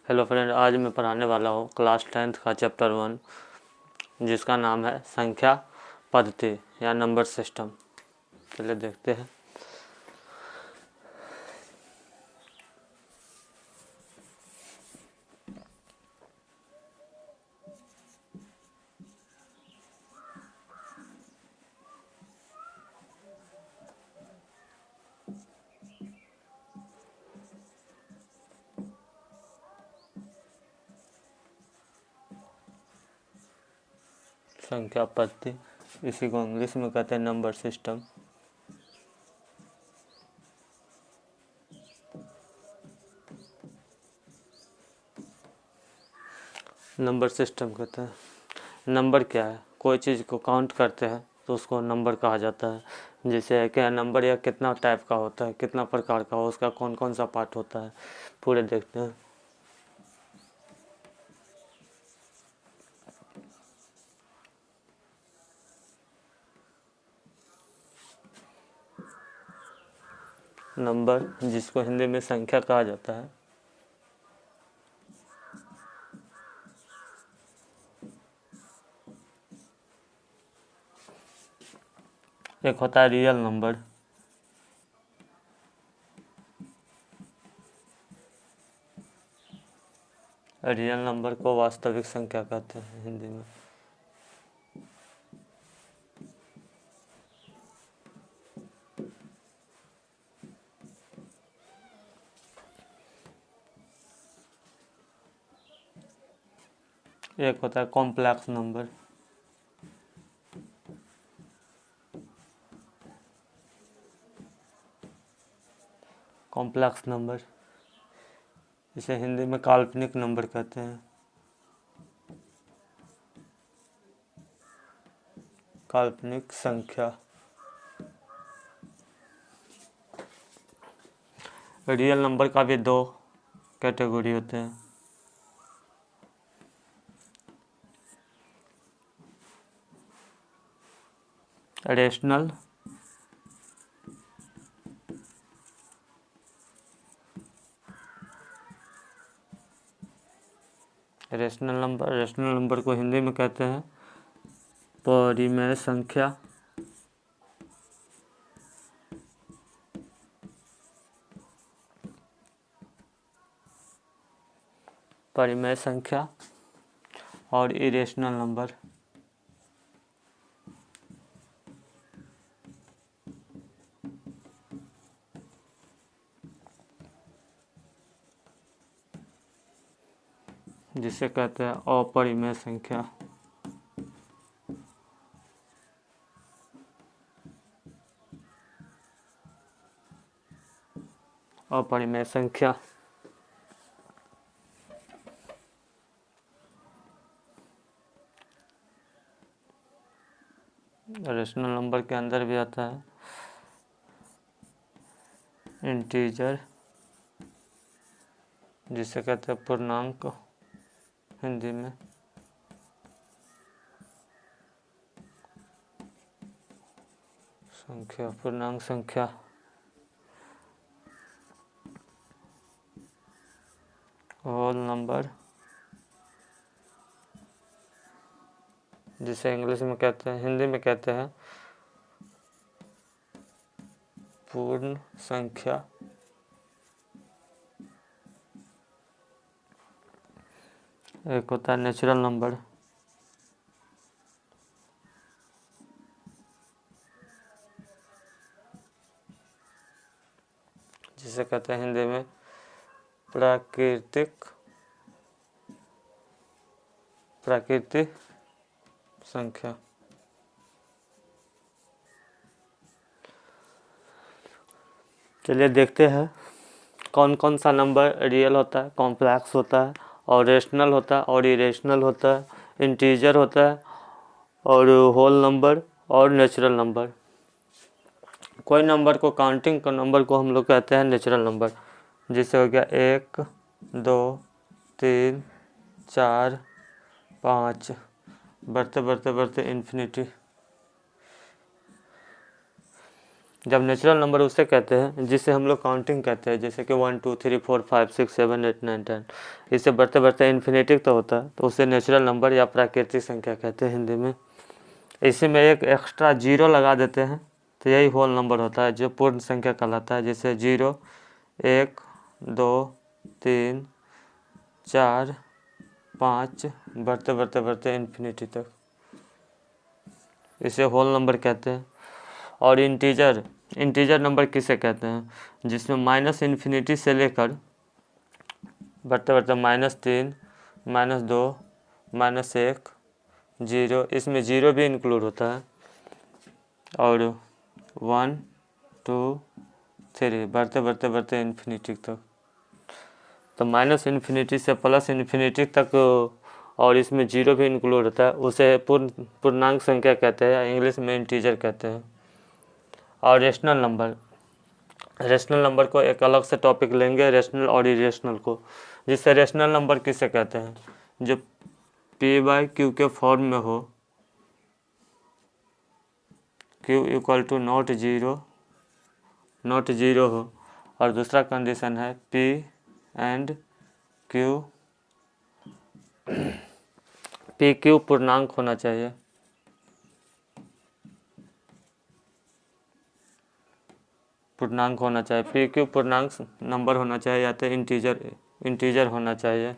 Hello friend, आज मैं पढ़ाने वाला हूँ क्लास 10th का चैप्टर 1, जिसका नाम है संख्या पद्धति या नंबर सिस्टम। चलिए देखते हैं। संख्या पद्धति, इसी को इंग्लिश में कहते हैं नंबर सिस्टम। नंबर सिस्टम कहते हैं, नंबर क्या है? कोई चीज़ को काउंट करते हैं तो उसको नंबर कहा जाता है। जैसे क्या नंबर या कितना टाइप का होता है, कितना प्रकार का हो, उसका कौन कौन सा पार्ट होता है, पूरे देखते हैं। नंबर, जिसको हिंदी में संख्या कहा जाता है, एक होता है रियल नंबर। रियल नंबर को वास्तविक संख्या कहते हैं हिंदी में। एक होता है कॉम्प्लेक्स नंबर। कॉम्प्लेक्स नंबर, इसे हिंदी में काल्पनिक नंबर कहते हैं। काल्पनिक संख्या। रियल नंबर का भी दो कैटेगरी होते हैं। रेशनल रेशनल नंबर को हिंदी में कहते हैं परिमेय संख्या। परिमेय संख्या और इरेशनल नंबर। जिसे कहते हैं अपरिमेय संख्या। अपरिमेय संख्या। रेशनल नंबर के अंदर भी आता है इंटीजर, जिसे कहते हैं पूर्णांक हिंदी में। संख्या, पूर्णांक संख्या। होल नंबर, जिसे इंग्लिश में कहते हैं, हिंदी में कहते हैं पूर्ण संख्या। एक होता है नेचुरल नंबर, जिसे कहते हैं हिंदी में प्राकृतिक संख्या। चलिए देखते हैं कौन कौन सा नंबर रियल होता है, कॉम्प्लेक्स होता है और रेशनल होता है और इरेशनल होता है, इंटीजर होता है और होल नंबर और नेचुरल नंबर। कोई नंबर को, काउंटिंग का नंबर को हम लोग कहते हैं नेचुरल नंबर, जिसे हो गया 1 2 3 4 5, बढ़ते बढ़ते बढ़ते इन्फिनिटी। जब नेचुरल नंबर उसे कहते हैं जिसे हम लोग काउंटिंग कहते हैं, जैसे कि 1 2 3 4 5 6 7 8 9 10, इससे बढ़ते बढ़ते इन्फिनिटी तो होता है, तो उसे नेचुरल नंबर या प्राकृतिक संख्या कहते हैं हिंदी में। इसी में एक एक्स्ट्रा जीरो लगा देते हैं तो यही होल नंबर होता है जो पूर्ण संख्या कहलाता है, जैसे 0 1 2 3 4 5 बढ़ते बढ़ते बढ़ते इन्फिनिटी तक, इसे होल नंबर कहते हैं। और इंटीजर नंबर किसे कहते हैं, जिसमें माइनस इन्फिनिटी से लेकर बढ़ते बढ़ते -3 -2 -1 0, इसमें 0 भी इंक्लूड होता है, और 1 2 3 बढ़ते बढ़ते बढ़ते इन्फिनिटी तक। तो माइनस इन्फिनिटी से प्लस इन्फिनिटी तक, और इसमें 0 भी इंक्लूड होता है, उसे पूर्णांक संख्या कहते हैं, इंग्लिश में इंटीजर कहते हैं। और रेशनल नंबर को एक अलग से टॉपिक लेंगे, रेशनल और इरेशनल को। जिससे रेशनल नंबर किसे कहते हैं, जो p/q के फॉर्म में हो, q = नॉट जीरो हो, और दूसरा कंडीशन है p/q पूर्णांक होना चाहिए। p/q पूर्णांक नंबर होना चाहिए, या तो इंटीजर होना चाहिए।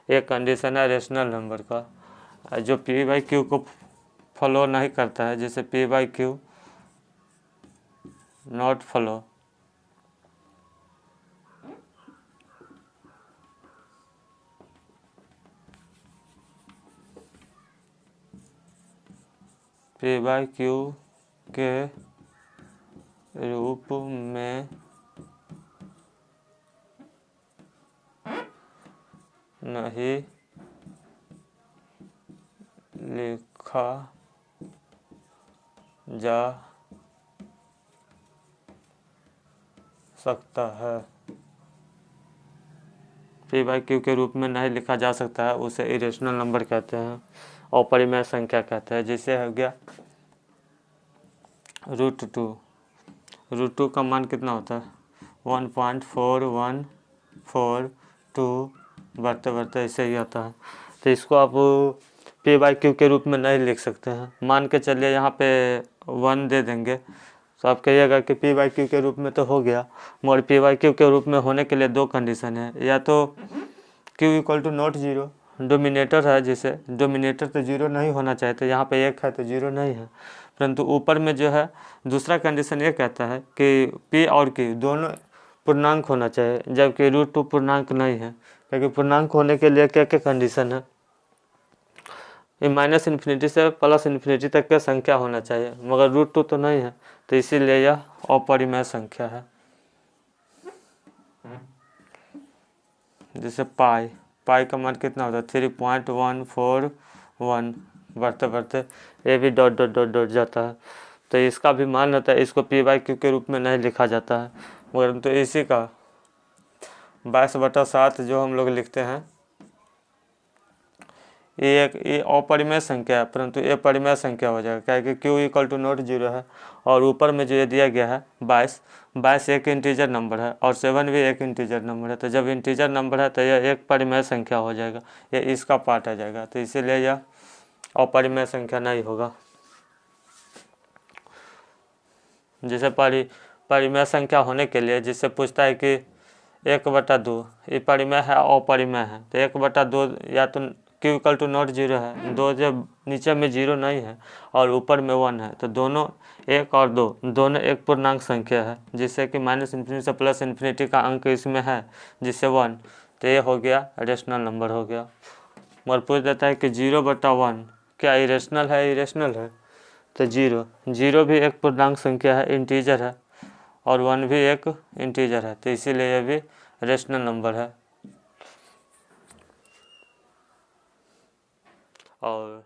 एक कंडीशन है रेशनल नंबर का, जो p/q को फॉलो नहीं करता है, जैसे p/q नॉट फॉलो, p/q के रूप में नहीं लिखा जा सकता है। p/q के रूप में नहीं लिखा जा सकता है, उसे इरेशनल नंबर कहते हैं, अपरिमेय संख्या कहते हैं। जैसे हो गया √2 का मान कितना होता है, 1.4142, बढ़ते बढ़ते ऐसे ही आता है। तो इसको आप p/q के रूप में नहीं लिख सकते हैं। मान के चलिए यहाँ पे 1 दे देंगे, तो आप कहिएगा कि p/q के रूप में तो हो गया, मगर p/q के रूप में होने के लिए दो कंडीशन है, या तो q = नॉट जीरो, डोमिनेटर है, जिसे डोमिनेटर तो जीरो नहीं होना चाहिए, तो यहाँ पे 1 है तो जीरो नहीं है, परंतु ऊपर में जो है दूसरा कंडीशन ये कहता है कि p और q दोनों पूर्णांक होना चाहिए, जबकि √2 पूर्णांक नहीं है, क्योंकि पूर्णांक होने के लिए क्या क्या कंडीशन है, ये माइनस इन्फिनिटी से प्लस इन्फिनिटी तक का संख्या होना चाहिए, मगर √2 तो नहीं है, तो इसीलिए यह अपरिमेय संख्या है। जैसे पाई का मान कितना होता है, 3.141, बढ़ते बढ़ते ये भी डॉट डॉट डॉट डॉट जाता है, तो इसका भी मान होता है, इसको p/q के रूप में नहीं लिखा जाता है, मगर तो इसी का 22/7 जो हम लोग लिखते हैं, ये अपरिमेय संख्या है, परंतु ये परिमेय संख्या हो जाएगा, क्या कि q = नॉट जीरो है, और ऊपर में जो ये दिया गया है 22 एक इंटीजर नंबर है, और 7 भी एक इंटीजर नंबर है, तो जब इंटीजर नंबर है तो यह एक परिमेय संख्या हो जाएगा, ये इसका पार्ट आ जाएगा, तो इसीलिए यह अपरिमेय संख्या नहीं होगा। जैसे परिमेय संख्या होने के लिए जिससे पूछता है कि 1/2 ये परिमेय है अपरिमेय है, तो 1/2 या तो q = नॉट जीरो है, 2 जब नीचे में 0 नहीं है और ऊपर में 1 है, तो दोनों 1 और 2 दोनों एक पूर्णांक संख्या है, जिससे कि -∞ से +∞ का अंक इसमें है, जिससे 1, तो ये हो गया रेशनल नंबर हो गया। मगर पूछ देता है कि 0/1 क्या इरेशनल है, तो 0 भी एक पूर्णांक संख्या है, इंटीजर है, और 1 भी एक इंटीजर है, तो इसीलिए यह भी रेशनल नंबर है। और